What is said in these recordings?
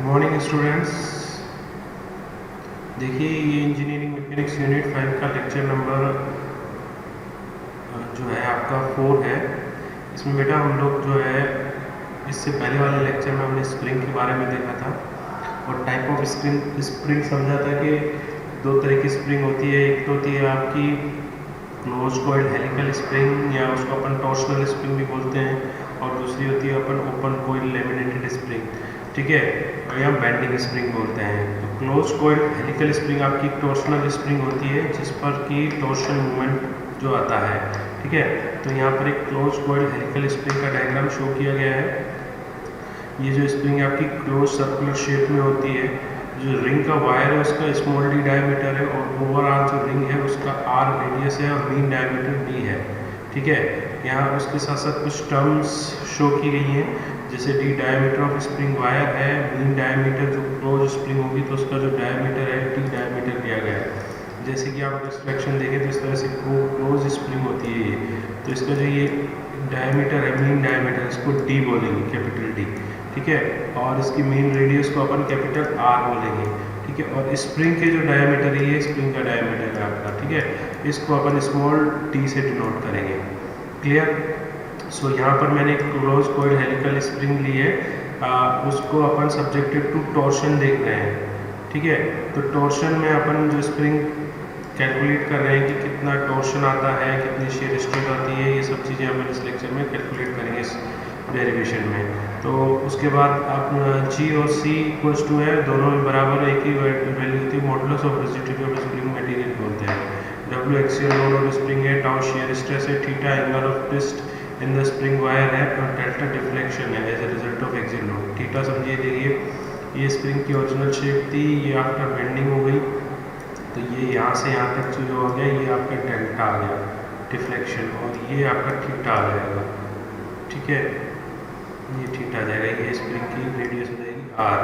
Morning students. देखिए ये engineering mechanics unit 5 का लेक्चर नंबर जो है आपका 4 है। इसमें बेटा हम लोग जो है इससे पहले वाले लेक्चर में हमने स्प्रिंग के बारे में देखा था और टाइप ऑफ स्प्रिंग समझा था कि दो तरह की स्प्रिंग होती है। एक तो होती है आपकी क्लोज कॉइल्ड हेलिकल स्प्रिंग या उसको अपन टॉर्शनल स्प्रिंग भी बोलते हैं, और दूसरी होती है अपन ओपन कॉइल लेमिनेटेड स्प्रिंग, ठीक है, या बेंडिंग स्प्रिंग बोलते हैं। तो क्लोज कॉइल्ड हेलिकल स्प्रिंग आपकी टॉर्शनल स्प्रिंग होती है जिस पर कि टॉर्शन मूवमेंट जो आता है, ठीक है। तो यहाँ पर एक क्लोज कॉइल्ड हेलिकल स्प्रिंग का डायग्राम शो किया गया है। ये जो स्प्रिंग आपकी क्लोज सर्कुलर शेप में होती है, जो रिंग का वायर है उसका स्मॉल डी डायमीटर है और ओवरऑल जो रिंग है उसका आर रेडियस है और मीन डायमीटर डी है, ठीक है। यहाँ उसके साथ साथ कुछ टर्म्स शो की गई हैं, जैसे D diameter of spring wire है, मीन डायमीटर जो क्लोज स्प्रिंग होगी तो उसका जो डायमीटर है डी डायमीटर दिया गया है। जैसे कि आप इंस्ट्रक्शन देखें तो इस तरह से क्लोज स्प्रिंग होती है ये, तो इसका जो ये डायमीटर है मीन डायमीटर इसको डी बोलेंगे, कैपिटल डी, ठीक है। और इसकी मेन रेडियस को अपन कैपिटल आर बोलेंगे, ठीक है। और स्प्रिंग के जो डायमीटर है ये स्प्रिंग का डायमीटर है आपका, ठीक है, इसको अपन स्मॉल टी से डिनोट करेंगे। क्लियर। सो यहाँ पर मैंने एक क्लोज कॉइल्ड हेलिकल स्प्रिंग ली है, उसको अपन सब्जेक्टेड टू टॉर्शन देख रहे हैं, ठीक है। तो टॉर्शन में अपन जो स्प्रिंग कैलकुलेट कर रहे हैं कि कितना टॉर्शन आता है, कितनी शेयर स्ट्रेंथ आती है, ये सब चीज़ें अपन इस लेक्चर में कैलकुलेट करेंगे इस डेरिवेशन में। तो उसके बाद आप G और C इक्वल्स टू है, दोनों में बराबर एक ही वैल्यू होती है, modulus of rigidity of spring material बोलते हैं। W axial load of spring है, टाउ शियर स्ट्रेस है, theta angle of twist in the spring wire है, और डेल्टा डिफ्लेक्शन है as a result of axial load. Theta समझिए, देखिए ये स्प्रिंग की ओरिजिनल शेप थी, ये आफ्टर बेंडिंग हो गई तो ये यहाँ से यहाँ तक जो हो गया ये आपका डेल्टा आ गया डिफ्लेक्शन, और ये आपका थीटा आ जाएगा, ठीक है। ये थीटा आ जाएगा, ये स्प्रिंग की रेडियस हो जाएगी आर,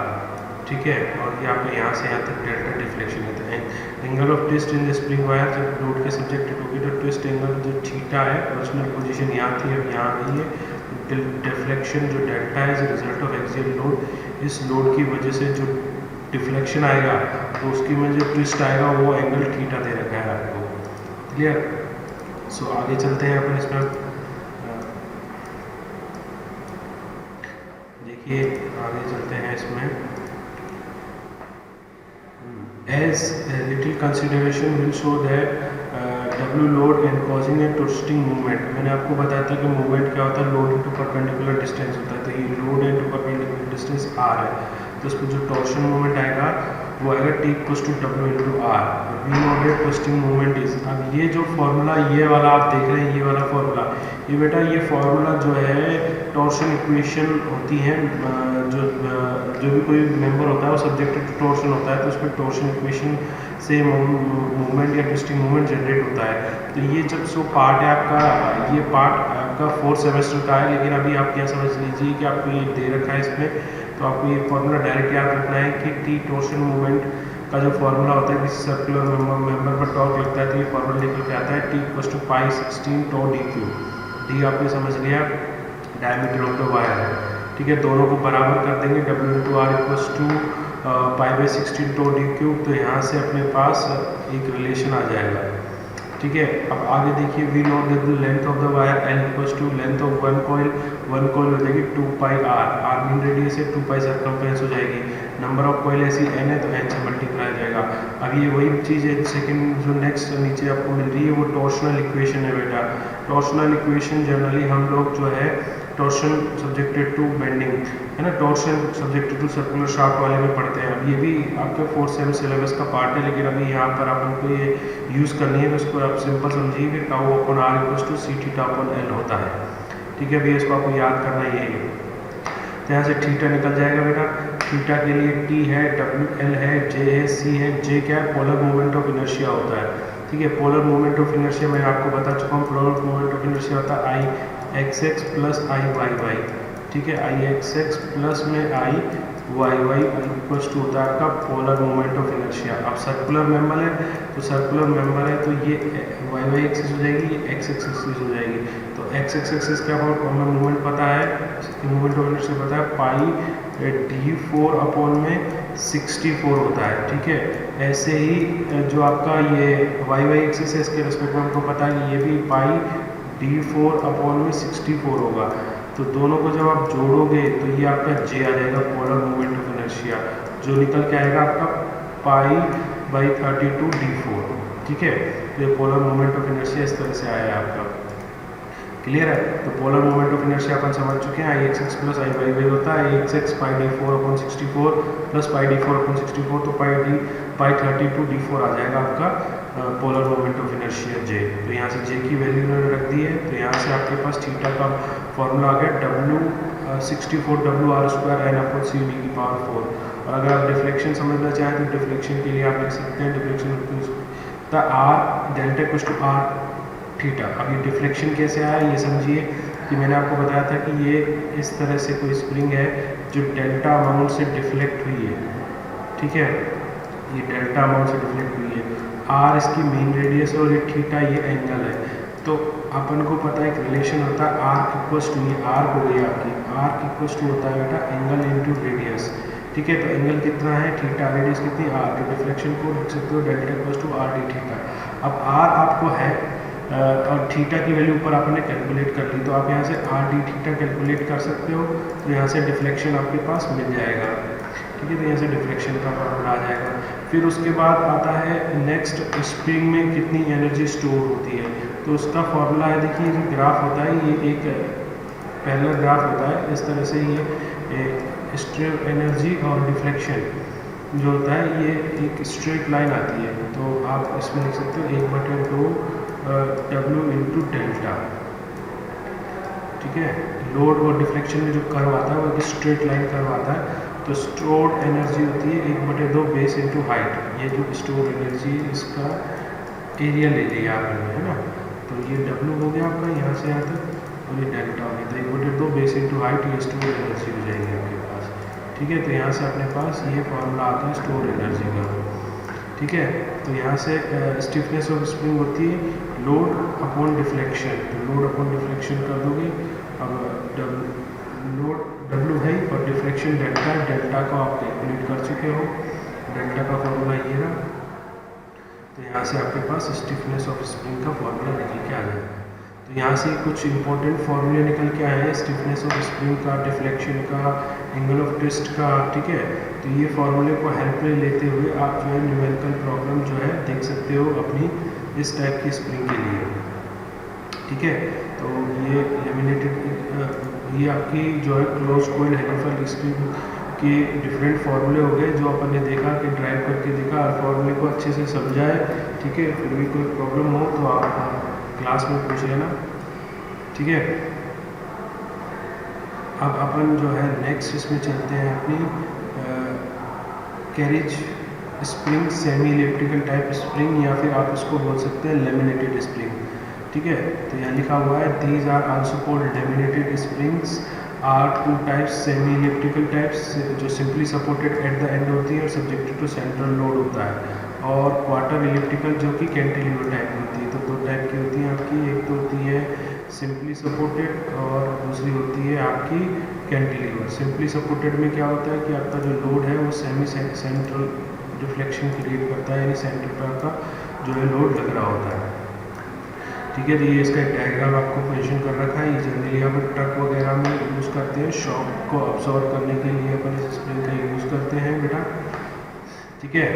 ठीक है। और ये आपका यहाँ से यहाँ तक डेल्टा डिफ्लेक्शन होता है। Angle of twist in the spring wire जब लोड के सब्जेक्टेड होगी तो ट्विस्ट एंगल जो थीटा है ओरिजिनल पोजीशन यहाँ थी, अब यहाँ आ गई है। डिफ्लेक्शन जो डेल्टा है as result of axial load, इस लोड की वजह से जो डिफ्लेक्शन आएगा तो उसकी में जो ट्विस्ट आएगा वो एंगल थीटा दे रखा है आपको। क्लियर। सो आगे चलते हैं अपन इसमें, देखिए आगे चलते हैं इसमें। As little consideration will show that W load and causing a twisting movement. मैंने आपको बताया था कि मूवमेंट क्या होता है, लोड इनटू परपेंडिकुलर डिस्टेंस होता है। तो ये load into perpendicular distance R है, तो इसमें जो टॉर्शन मूवमेंट आएगा वो आएगा T equals to W into R. We know that twisting movement is, अब ये जो फॉर्मूला ये वाला आप देख रहे हैं, ये वाला फॉर्मूला, ये बेटा ये फॉर्मूला जो है टॉर्शन इक्वेशन होती है, जो भी कोई मेंबर होता है वो सब्जेक्टेड टू टॉर्शन होता है, तो उसमें टॉर्शन इक्वेशन से मूवमेंट या ट्विस्टिंग मूवमेंट जनरेट होता है। तो ये जब सो पार्ट है आपका, ये पार्ट आपका 4th सेमेस्टर का है, लेकिन अभी आप क्या समझ लीजिए कि आपको ये दे रखा है इसमें, तो आपको ये फॉर्मूला डायरेक्ट याद रखना है कि टी टॉर्शन मूवमेंट का जो फॉर्मूला होता है किसी सर्कुलर मेंबर पर टॉर्क लगता है तो ये फॉर्मूला निकल के आता है T equals to pi 16 tau D Q. D आपने समझ लिया डायमीटर ऑफ द वायर है, ठीक है। दोनों को बराबर कर देंगे, W into R equals to pi by 16 tau D cube. तो यहाँ से अपने पास एक रिलेशन आ जाएगा, ठीक है। अब आगे देखिए, we know that the length of the wire L equals to length of one coil हो जाएगी 2 pi R, R mean radius है, 2 पाई सर्कमफ्रेंस हो जाएगी। नंबर ऑफ कॉइल ऐसी n है तो n से मल्टीप्लाई हो जाएगा। अब ये वही चीज़ है, सेकंड जो नेक्स्ट नीचे आपको मिल रही है वो टॉर्शनल इक्वेशन है बेटा। टॉर्शनल इक्वेशन जनरली हम लोग जो है टॉर्शन सब्जेक्टेड टू बेंडिंग है ना, torsion subjected to circular shaft वाले में पढ़ते हैं। अब ये भी आपके 4th सेम सिलेबस का पार्ट है, लेकिन अभी यहाँ पर अपन को ये यूज़ करनी है, तो इसको आप सिंपल समझिए कि tau upon R equals to C theta upon L होता है, ठीक है। भैया इसको आपको याद करना ही है। तो यहाँ से थीटा निकल जाएगा बेटा, थीटा के लिए T है, W L है, J है, C है। J क्या है, पोलर मूवमेंट ऑफ इनर्शिया होता है, ठीक है। पोलर मूवमेंट ऑफ इनर्शिया मैं आपको बता चुका हूँ, पोलर मूवमेंट ऑफ इनर्शिया होता है I XX plus I YY, ठीक है। I XX प्लस में I YY इक्वल्स टू होता है आपका पोलर मूवमेंट ऑफ इनर्शिया। अब सर्कुलर मेंबर है तो सर्कुलर मेंबर है तो ये YY एक्सिस हो जाएगी, ये X एक्सिस हो जाएगी। तो X एक्सिस क्या हमें मूवमेंट पता है, मूवमेंट ऑफ इनर्शिया पता है, पाई D4/64 होता है, ठीक है। ऐसे ही जो आपका ये y एक्सिस है, इसके रिस्पेक्ट में हमको पता है कि ये भी पाई D4/64 होगा। तो दोनों को जब आप जोड़ोगे तो ये आपका J आ जाएगा, पोलर मोमेंट ऑफ इनर्शिया, जो निकल के आएगा आपका π/32 D4, ठीक है। तो ये पोलर मोमेंट ऑफ इनर्शिया इस तरह से आया है आपका, क्लियर है। तो पोलर मोमेंट ऑफ इनर्शिया अपन समझ चुके हैं, Ix प्लस Iy होता है, Ix πD4/64 प्लस πD4/64, तो π32 D4 आ जाएगा आपका polar moment of inertia J। तो यहाँ से J की वैल्यू उन्होंने रख दी है, तो यहाँ से आपके पास थीटा का फॉर्मूला आ गया W64 WR²N/CD⁴। और अगर आप डिफ्लेक्शन समझना चाहें तो डिफ्लेक्शन के लिए आप लिख सकते हैं deflection R delta equals to R theta. अब ये डिफ्लेक्शन कैसे आया ये समझिए कि मैंने आपको बताया था कि ये इस तरह से कोई स्प्रिंग है जो डेल्टा अमाउंट से डिफ्लेक्ट हुई है, ठीक है। ये डेल्टा अमाउंट से डिफ्लेक्ट हुई है, R इसकी मेन रेडियस है और ये थीटा ये एंगल है। तो अपन को पता है एक रिलेशन होता है R इक्वल्स टू, ये R हो गई आपकी, R इक्वल्स टू होता है बेटा एंगल इंटू रेडियस, ठीक है। तो एंगल कितना है थीटा, रेडियस कितनी R, तो डिफ्लेक्शन को लिख सकते हो delta equals to R d theta. अब R आपको है और थीटा की वैल्यू ऊपर आपने कैलकुलेट कर ली, तो आप यहाँ से R d थीटा कैलकुलेट कर सकते हो, तो यहाँ से डिफ्लेक्शन आपके पास मिल जाएगा, ठीक है। तो यहाँ से डिफ्लेक्शन का फॉर्मूला आ जाएगा। फिर उसके बाद आता है नेक्स्ट, स्प्रिंग में कितनी एनर्जी स्टोर होती है, तो उसका फॉर्मूला है, देखिए जो ग्राफ होता है ये एक पैरेलल ग्राफ होता है, इस तरह से ये स्ट्रेट एनर्जी और डिफ्लेक्शन जो होता है ये एक स्ट्रेट लाइन आती है। तो आप इसमें लिख सकते हो 1/2 W इंटू डेल्टा, ठीक है। लोड और डिफ्लेक्शन में जो कर्व आता है वो एक स्ट्रेट लाइन कर्व आता है। तो स्टोर्ड एनर्जी होती है 1/2 बेस इंटू हाइट, ये जो स्टोर एनर्जी इसका एरिया ले लिया आपने, है ना। तो ये W हो गया आपका यहाँ से यहाँ तक, और ये डेल्टा हो गया, तो 1/2 बेस इंटू हाइट ये स्टोर एनर्जी हो जाएगी आपके पास, ठीक है। तो यहाँ से अपने पास ये फॉर्मूला आता है स्टोर एनर्जी का, ठीक है। तो यहाँ से स्टिफनेस ऑफ स्प्रिंग होती है लोड अपॉन डिफ्लेक्शन, तो लोड अपॉन डिफ्लेक्शन कर दोगे। अब लोड W है और डिफ्लेक्शन डेल्टा, डेल्टा को आप कैलकुलेट कर चुके हो, डेल्टा का फॉर्मूला ये रहा। तो यहाँ से आपके पास स्टिफनेस ऑफ स्प्रिंग का फॉर्मूला निकल के आ जाएगा। तो यहाँ से कुछ इंपॉर्टेंट फॉर्मूले निकल के आए हैं स्टिफनेस ऑफ स्प्रिंग का, डिफ्लेक्शन का, एंगल ऑफ ट्विस्ट का, ठीक है। तो ये फॉर्मूले को हेल्प में लेते हुए आप जो है न्यूमेरिकल प्रॉब्लम जो है देख सकते हो अपनी इस टाइप की स्प्रिंग के लिए, ठीक है। तो ये लेमिनेटेड, ये आपकी जो है क्लोज कॉइल हेलिकल स्प्रिंग के डिफरेंट फार्मूले हो गए जो अपन ने देखा कि ड्राइव करके देखा, और फार्मूले को अच्छे से समझाए, ठीक है। फिर भी कोई प्रॉब्लम हो तो आप क्लास में पूछ लेना, ठीक है। अब अपन जो है नेक्स्ट इसमें चलते हैं अपनी carriage spring, semi electrical type spring, या फिर आप इसको बोल सकते हैं लेमिनेटेड स्प्रिंग, ठीक है। तो यहाँ लिखा हुआ है these are also called laminated springs are two types, semi electrical types जो simply supported at the end होती है और सब्जेक्टेड टू सेंट्रल लोड होता है, और क्वार्टर इलेक्ट्रिकल जो कि कैंटिलीवर टाइप होती है। तो दो टाइप की होती है आपकी, एक तो होती है सिंपली सपोर्टेड और दूसरी होती है आपकी कैंटिलीवर। सिंपली सपोर्टेड में क्या होता है कि आपका जो लोड है वो सेमी सेंट्रल डिफ्लेक्शन क्रिएट करता है, यानी सेंटर पर आपका जो है लोड लग रहा होता है, ठीक है। तो ये इसका एक डायग्राम आपको पोजीशन कर रखा है, ये जनरली हम ट्रक वगैरह में यूज़ करते हैं, शॉक को अब्सॉर्ब करने के लिए अपन इस स्प्रिंग का यूज़ करते हैं बेटा, ठीक है।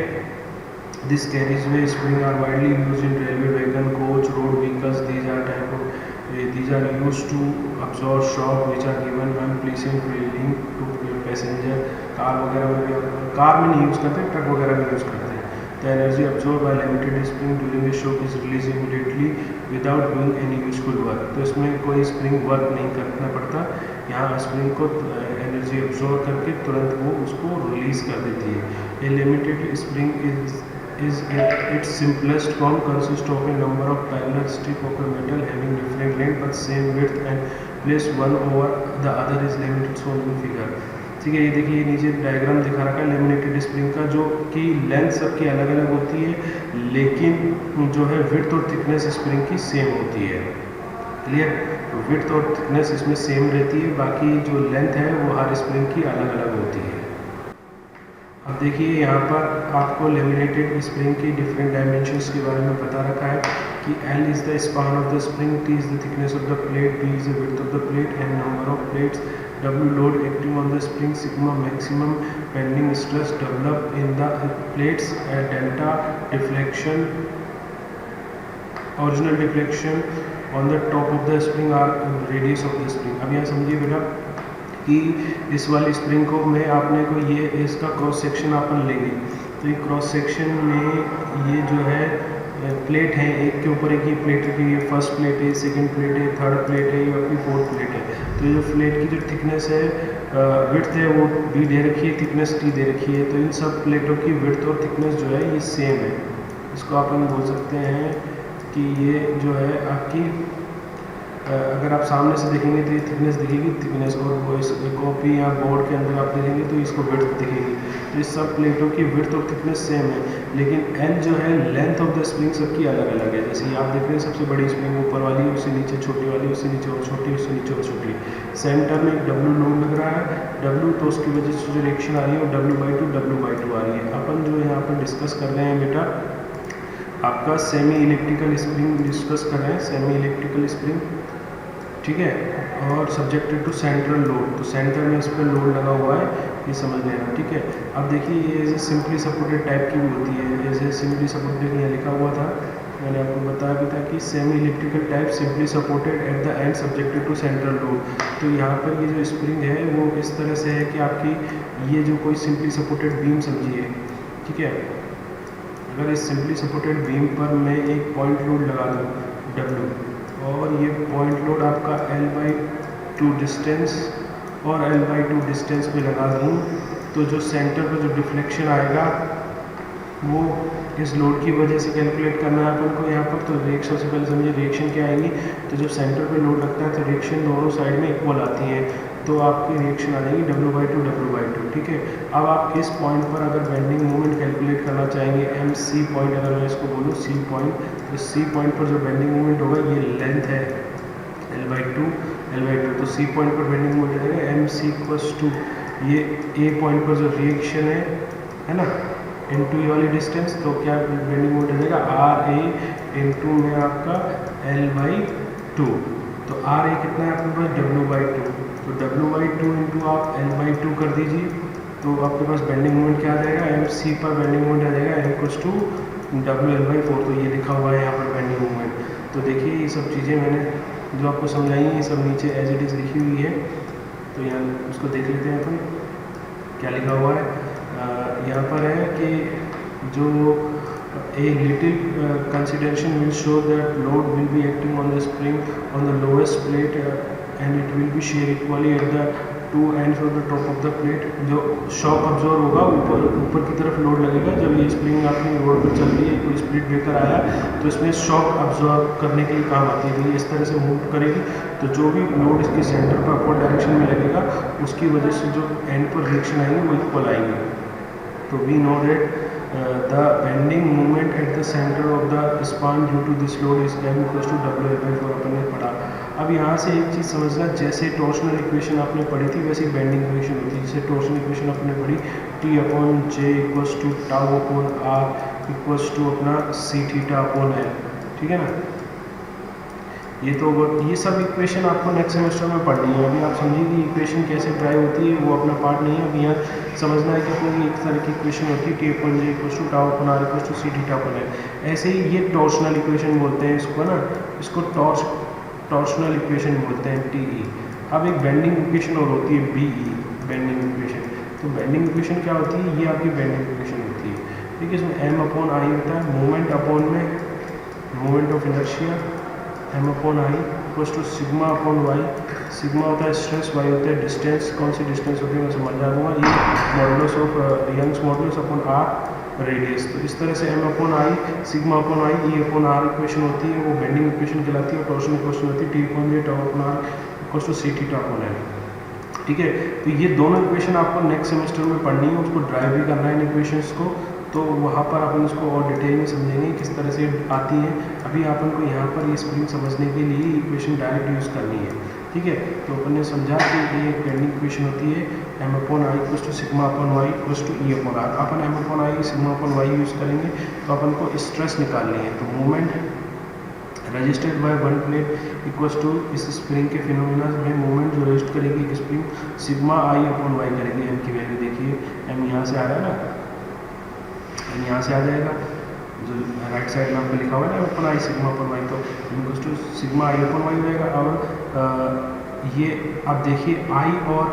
This carriage way spring are widely use in railway wagon, coach, road vehicles, these are used to absorb shock which are given when placing feeling to passenger। Car वगैरह में भी, कार में नहीं यूज़ करते, ट्रक वगैरह में use करते हैं। The energy absorbed by limited spring during a shock is released immediately without doing any useful work। तो इसमें कोई स्प्रिंग वर्क नहीं करना पड़ता, यहाँ स्प्रिंग को एनर्जी अब्जॉर्ब करके तुरंत वो उसको रिलीज कर देती है। A limited spring is its simplest form consists of a number of parallel strips of a metal having different length but same width and placed one over the other is limited shown in figure, ठीक है। ये देखिए ये नीचे diagram दिखा रखा है laminated spring का, जो कि लेंथ सबकी अलग अलग होती है लेकिन जो है विड्थ और थिकनेस स्प्रिंग की सेम होती है, क्लियर। विड्थ और थिकनेस इसमें सेम रहती है, बाकी जो लेंथ है वो हर स्प्रिंग की अलग अलग होती है। अब देखिए यहाँ पर आपको लेमिनेटेड स्प्रिंग की डिफरेंट डायमेंशंस के बारे में बता रखा है कि L is the span of the spring, T is the thickness of the plate, B is the width of the plate and number of plates, W load acting on the spring, sigma maximum bending stress develop in the plates, delta deflection, original deflection on the top of the spring R radius of the spring. अब यहाँ समझिए बेटा कि इस वाली spring को मैं आपने को ये इसका क्रॉस सेक्शन अपन लेंगे, तो ये क्रॉस सेक्शन में ये जो है प्लेट है, एक के ऊपर एक ही प्लेट रखी है, फर्स्ट प्लेट है, सेकंड प्लेट है, थर्ड प्लेट है या फिर फोर्थ प्लेट है। तो ये जो प्लेट की जो थिकनेस है विड्थ है वो B दे रखी है, थिकनेस T दे रखी है। तो इन सब प्लेटों की विड्थ और थिकनेस जो है ये सेम है। इसको अपन बोल सकते हैं कि ये जो है आपकी अगर आप सामने से देखेंगे तो ये थिकनेस दिखेगी, थिकनेस, और वो इस कॉपी या बोर्ड के अंदर आप देखेंगे तो इसको विड्थ दिखेगी। तो इस सब प्लेटों की विड्थ और थिकनेस सेम है, लेकिन L जो है लेंथ ऑफ द स्प्रिंग सबकी अलग अलग है। जैसे आप देख रहे हैं सबसे बड़ी स्प्रिंग ऊपर वाली है, उससे नीचे छोटी वाली, उससे नीचे और छोटी, उससे नीचे और छोटी। सेंटर में एक W लोड लग रहा है, W तो उसकी वजह से जो रिएक्शन आ रही है वो W/2 आ रही है। अपन जो यहाँ पर डिस्कस कर रहे हैं बेटा आपका सेमी इलेक्ट्रिकल स्प्रिंग डिस्कस कर रहे हैं, सेमी इलेक्ट्रिकल स्प्रिंग, ठीक है, और सब्जेक्टेड टू सेंट्रल लोड। तो सेंटर में इस पर लोड लगा हुआ है, ये समझ लेना, ठीक है। अब देखिए ये as a simply supported type की भी होती है, एज ए सिंपली सपोर्टेड यहाँ लिखा हुआ था, मैंने आपको बताया भी था कि semi electrical type simply supported at the end subjected to central load. तो यहाँ पर ये जो स्प्रिंग है वो इस तरह से है कि आपकी ये जो कोई सिंपली सपोर्टेड बीम समझिए, ठीक है। अगर इस सिंपली सपोर्टेड बीम पर मैं एक पॉइंट लोड लगा दूँ W, और ये पॉइंट लोड आपका L/2 डिस्टेंस और L/2 डिस्टेंस पे लगा दूँ, तो जो सेंटर पर जो डिफ्लेक्शन आएगा वो इस लोड की वजह से कैलकुलेट करना है अपन को यहाँ पर। तो रिएक्शन से पहले समझिए रिएक्शन क्या आएंगी, तो जब सेंटर पे लोड लगता है तो रिएक्शन दोनों साइड में इक्वल आती हैं, तो आपकी रिएक्शन आ जाएगी W/2, ठीक है। अब आप इस पॉइंट पर अगर बेंडिंग मोमेंट कैलकुलेट करना चाहेंगे, MC पॉइंट अगर मैं इसको बोलूँ C पॉइंट, तो C पॉइंट पर जो बेंडिंग मोमेंट होगा ये लेंथ है L/2, तो C पॉइंट पर बेंडिंग मोमेंट रहेगा MC = ये A पॉइंट पर जो रिएक्शन है ना, इनटू ये वाली डिस्टेंस, तो क्या बेंडिंग मोमेंट रहेगा RA इनटू में आपका L/2। तो RA कितना है आपके पास W/2, तो W/2 इंटू आप L/2 कर दीजिए, तो आपके पास बेंडिंग मोमेंट क्या आ जाएगा, MC पर बेंडिंग मोमेंट आ जाएगा M = WL/4। तो ये लिखा हुआ है यहाँ पर बेंडिंग मोमेंट। तो देखिए ये सब चीज़ें मैंने जो आपको समझाई हैं ये सब नीचे एज इट इज़ लिखी हुई है, तो यहाँ उसको देख लेते हैं अपन क्या लिखा हुआ है। यहाँ पर है कि जो a little consideration will show that load will be acting on the spring on the lowest plate and it will be share equally at the two ends of the top of the plate। जो shock absorb होगा ऊपर की तरफ load लगेगा, जब ये spring आपकी road पर चल रही है, कोई स्प्लिट ब्रेकर आया तो इसमें शॉक अब्जॉर्व करने के लिए काम आती है, तो ये इस तरह से मूव करेगी, तो जो भी लोड इसके सेंटर पर अपवर्ड डायरेक्शन में लगेगा उसकी वजह से जो एंड पर रिएक्शन आएंगे वो इक्वल आएंगे। तो we know that the bending moment at the center of the span due to this load is m = WL/4 अपन ने पढ़ा। अब यहाँ से एक चीज़ समझना, जैसे टॉर्शनल इक्वेशन आपने पढ़ी थी वैसे बेंडिंग इक्वेशन होती है। जैसे टॉर्शनल इक्वेशन आपने पढ़ी T/J = τ/R = अपना C(θ/L), ठीक है ना। ये तो ये सब इक्वेशन आपको नेक्स्ट सेमेस्टर में पढ़नी है। अभी आप समझिए कि इक्वेशन कैसे ड्राइव होती है वो अपना पार्ट नहीं है। अभी यहाँ समझना है कि अपनी एक तरह की इक्वेशन होती है T/J = τ/R = C(θ/L)। ऐसे ही ये टॉर्शनल इक्वेशन बोलते हैं इसको ना, इसको टॉर्शनल इक्वेशन बोलते हैं TE। अब एक बेंडिंग इक्वेशन और होती है BE, बेंडिंग इक्वेशन। तो बेंडिंग इक्वेशन क्या होती है, ये आपकी बेंडिंग इक्वेशन होती है, ठीक है। इसमें M/I होता है, मोमेंट अपॉन में मोमेंट ऑफ इनर्शिया, M/I = सिग्मा/Y। सिग्मा होता है स्ट्रेस, Y होता है डिस्टेंस। कौन सी डिस्टेंस होती है मैं समझा दूँगा, ये modulus of Young's modulus upon R radius. तो इस तरह से M/I सिग्मा/I E/R इक्वेशन होती है, वो बेंडिंग इक्वेशन कहलाती है। टॉर्शन इक्वेशन होती है T/J τ/R = C(θ/L), ठीक है। तो ये दोनों इक्वेशन आपको नेक्स्ट सेमेस्टर में पढ़नी है, उसको ड्राइव भी करना है इन इक्वेशंस को। तो वहाँ पर अपन इसको और डिटेल में समझेंगे किस तरह से आती है। अभी अपन को यहाँ पर ये स्प्रिंग समझने के लिए इक्वेशन डायरेक्ट यूज़ करनी है, ठीक है। तो अपन ने समझा कि ये एक बेंडिंग इक्वेशन होती है, m/i equals to sigma upon Y equals to E/r। अपन m/i sigma upon Y use करेंगे तो अपन को स्ट्रेस निकालनी है। तो moment registered by one plate equals to इस स्प्रिंग के फिनोमिना में मोमेंट जो रजिस्ट करेगी एक spring sigma i upon Y करेगी। m की वैल्यू देखिए, m यहाँ से आ रहा है ना, m यहाँ से आ जाएगा, जो राइट साइड में आपको लिखा हुआ है ना upon i sigma upon Y, तो equals to sigma i upon Y हो जाएगा। और ये आप देखिए i और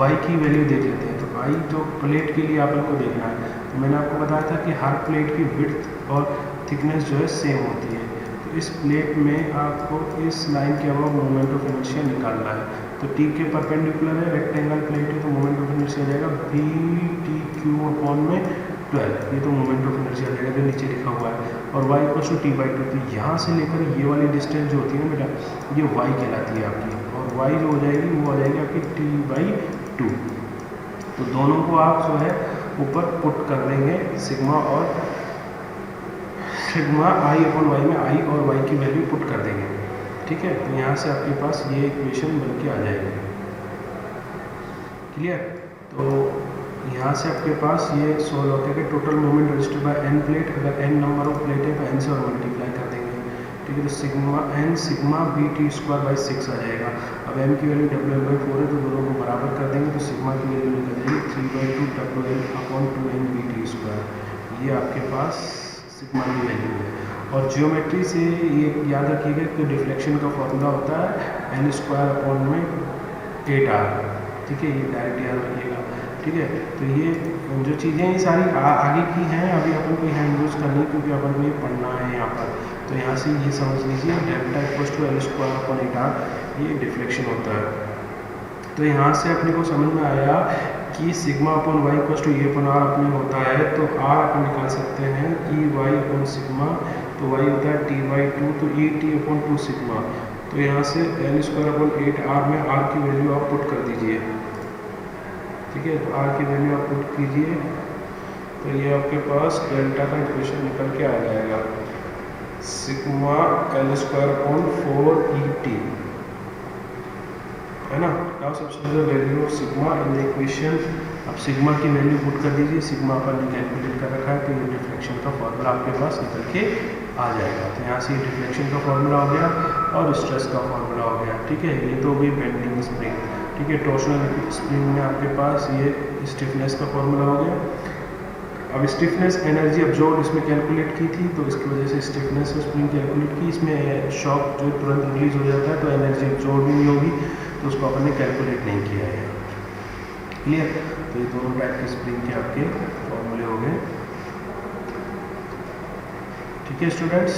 y की वैल्यू देख लेते हैं। तो i जो प्लेट के लिए आप को देखना है, तो मैंने आपको बताया था कि हर प्लेट की विड्थ और थिकनेस जो है सेम होती है। तो इस प्लेट में आपको इस लाइन के अबव मोमेंट ऑफ इनर्शिया निकालना है। तो t के परपेंडिकुलर है, रेक्टेंगल प्लेट है, तो मोमेंट ऑफ इनर्शिया आ जाएगा BT/Q अपॉन में 12। ये तो मोमेंट ऑफ इनर्शिया आ जाएगा जो नीचे लिखा हुआ है। और y इक्वल्स टू T/2। तो यहाँ से लेकर ये वाली डिस्टेंस जो होती है ना बेटा, ये y कहलाती है आपकी, और y जो हो जाएगी वो आ जाएगी आपकी T/2। तो दोनों को आप जो है ऊपर पुट कर देंगे, सिग्मा i अपॉन वाई में i और y की वैल्यू पुट कर देंगे, ठीक है। तो यहाँ से आपके पास ये इक्वेशन बन के आ जाएगी, क्लियर। तो यहाँ से आपके पास ये सोल्व होता है कि total moment registered bye n plate, अगर n नंबर ऑफ प्लेट है तो n से और मल्टीप्लाई कर देंगे, ठीक है। तो सिग्मा BT²/6 आ जाएगा। अब m की वैल्यू WL/4 है, तो दोनों को बराबर कर देंगे, तो सिग्मा की वैल्यू निकल जाएगी 3/2 WL/2n BT²। ये आपके पास सिग्मा की वैल्यू है। और जियोमेट्री से ये याद रखिएगा कि डिफ्लेक्शन का फॉर्मूला होता है n² अपॉन में 8r, ठीक है। ये डायरेक्ट याद रखिएगा, ठीक है। तो ये जो चीज़ें ये सारी आगे की हैं, अभी अपन को यहाँ यूज़ करनी है क्योंकि अपन को ये पढ़ना है यहाँ पर। तो यहाँ से ये समझ लीजिए delta equals to L² upon 8r, ये डिफ्लेक्शन होता है। तो यहाँ से अपने को समझ में आया कि sigma upon Y equals to E/r अपने होता है, तो r अपन निकाल सकते हैं EY अपॉन सिग्मा, तो y होता है T/2, तो ET अपॉन 2 सिग्मा। तो यहाँ से L² अपॉन 8r में r की वैल्यू आप पुट कर दीजिए, ठीक है। तो r की वैल्यू आप पुट कीजिए, तो ये आपके पास डेल्टा का इक्वेशन निकल के आ जाएगा, सिग्मा L² अपॉन 4ET, है ना। Now substitute the value of sigma in the equation. अब सिग्मा की वैल्यू पुट कर दीजिए, सिग्मा अपन ने कैलकुलेट कर रखा है, तो ये डिफ्लेक्शन का फॉर्मूला आपके पास निकल के आ जाएगा। तो यहाँ से ये डिफ्लेक्शन का फॉर्मूला हो गया और स्ट्रेस का फॉर्मूला हो गया, ठीक है। ये तो भी बेंडिंग स्प्रिंग, ठीक है। टॉर्शनल स्प्रिंग में आपके पास ये स्टिफनेस का फॉर्मूला हो गया। अब स्टिफनेस एनर्जी अब्जॉर्ब इसमें कैलकुलेट की थी, तो इसकी वजह से स्टिफनेस स्प्रिंग कैलकुलेट की। इसमें शॉक जो तुरंत रिलीज हो जाता है तो एनर्जी अब्जॉर्ब नहीं होगी, तो उसको अपन ने कैलकुलेट नहीं किया है, क्लियर। तो ये दोनों टाइप के स्प्रिंग के आपके फॉर्मूले हो गए, ठीक है स्टूडेंट्स।